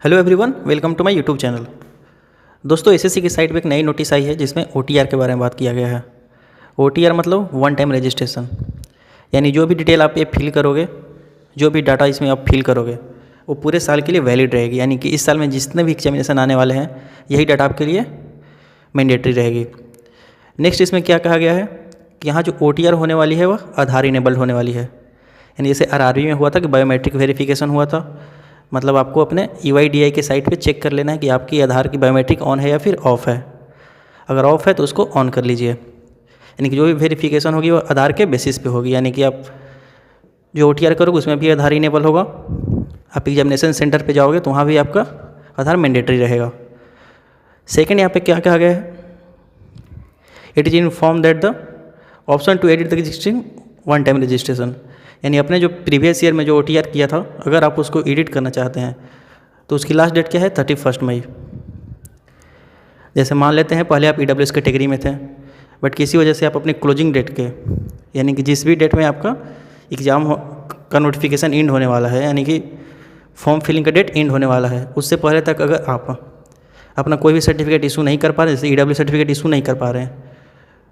Hello everyone, welcome to my YouTube channel. दोस्तों, SSC की site पे एक नई नोटिस आई है जिसमें ओटीआर के बारे में बात किया गया है। ओटीआर मतलब वन टाइम रजिस्ट्रेशन, यानी जो भी डिटेल आप ये फिल करोगे, जो भी डाटा इसमें आप फिल करोगे वो पूरे साल के लिए वैलिड रहेगी। यानी कि इस साल में जितने भी एग्जामिनेशन आने वाले हैं यही डाटा आपके लिए मैंडेटरी रहेगी। नेक्स्ट इसमें क्या कहा गया है कि यहाँ जो ओटीआर होने वाली है वह आधार इनेबल्ड होने वाली है। यानी जैसे आरआरबी में हुआ था कि बायोमेट्रिक वेरिफिकेशन हुआ था, मतलब आपको अपने यूआईडीआई के साइट पे चेक कर लेना है कि आपकी आधार की बायोमेट्रिक ऑन है या फिर ऑफ़ है। अगर ऑफ़ है तो उसको ऑन कर लीजिए। यानी कि जो भी वेरिफिकेशन होगी वो आधार के बेसिस पे होगी। यानी कि आप जो ओटीआर करोगे उसमें भी आधार इनेबल होगा। आप एग्जामिनेशन सेंटर पे जाओगे तो वहाँ भी आपका आधार मैंडेटरी रहेगा। सेकेंड यहाँ पे क्या कहा गया है, it is inform that the option to edit the existing one time registration, यानी अपने जो प्रीवियस ईयर में जो ओटीआर किया था अगर आप उसको एडिट करना चाहते हैं तो उसकी लास्ट डेट क्या है 31 मई। जैसे मान लेते हैं पहले आप ईडब्ल्यूएस कैटेगरी में थे, बट किसी वजह से आप अपने क्लोजिंग डेट के, यानी कि जिस भी डेट में आपका एग्ज़ाम का नोटिफिकेशन एंड होने वाला है, यानी कि फॉर्म फिलिंग का डेट एंड होने वाला है, उससे पहले तक अगर आप अपना कोई भी सर्टिफिकेट इशू नहीं कर पा रहे, जैसे ईडब्ल्यू सर्टिफिकेट इशू नहीं कर पा रहे हैं,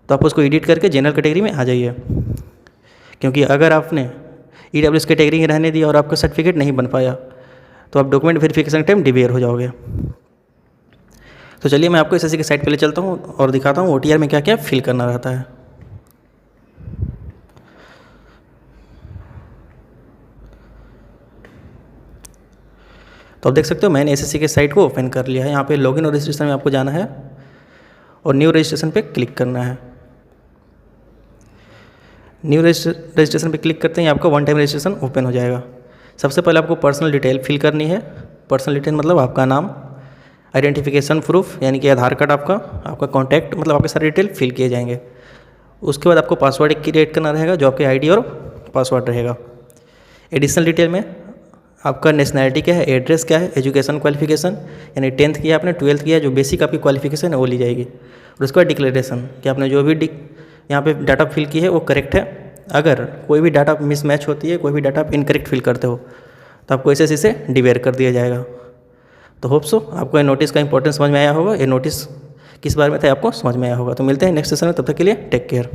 तो आप उसको एडिट करके जनरल कैटेगरी में आ जाइए। क्योंकि अगर आपने ईडब्ल्यूएस कैटेगरी में रहने दिया और आपका सर्टिफिकेट नहीं बन पाया तो आप डॉक्यूमेंट वेरिफिकेशन टाइम डिवेयर हो जाओगे। तो चलिए मैं आपको एसएससी की साइट पे ले चलता हूँ और दिखाता हूँ ओटीआर में क्या क्या फिल करना रहता है। तो आप देख सकते हो मैंने एसएससी के साइट को ओपन कर लिया है। यहाँ पे लॉगिन और रजिस्ट्रेशन में आपको जाना है और न्यू रजिस्ट्रेशन पे क्लिक करना है। न्यू रजिस्ट्रेशन पे क्लिक करते ही आपका वन टाइम रजिस्ट्रेशन ओपन हो जाएगा। सबसे पहले आपको पर्सनल डिटेल फिल करनी है। पर्सनल डिटेल मतलब आपका नाम, आइडेंटिफिकेशन प्रूफ यानी कि आधार कार्ड आपका कॉन्टैक्ट, मतलब आपके सारे डिटेल फिल किए जाएंगे। उसके बाद आपको पासवर्ड क्रिएट करना रहेगा जो आपके आईडी और पासवर्ड रहेगा। एडिशनल डिटेल में आपका नेशनैलिटी क्या है, एड्रेस क्या है, एजुकेशन क्वालिफिकेशन यानी 10th किया आपने, 12th किया, जो बेसिक आपकी क्वालिफिकेशन है वो ली जाएगी। और उसके बाद डिक्लेरेशन कि आपने जो भी यहाँ पे डाटा फिल की है वो करेक्ट है। अगर कोई भी डाटा मिसमैच होती है, कोई भी डाटा आप इनकरेक्ट फिल करते हो तो आपको ऐसे से डिवेयर कर दिया जाएगा। तो होप सो आपको ये नोटिस का इंपॉर्टेंस समझ में आया होगा, ये नोटिस किस बारे में था आपको समझ में आया होगा। तो मिलते हैं नेक्स्ट सेशन में, तब तक के लिए टेक केयर।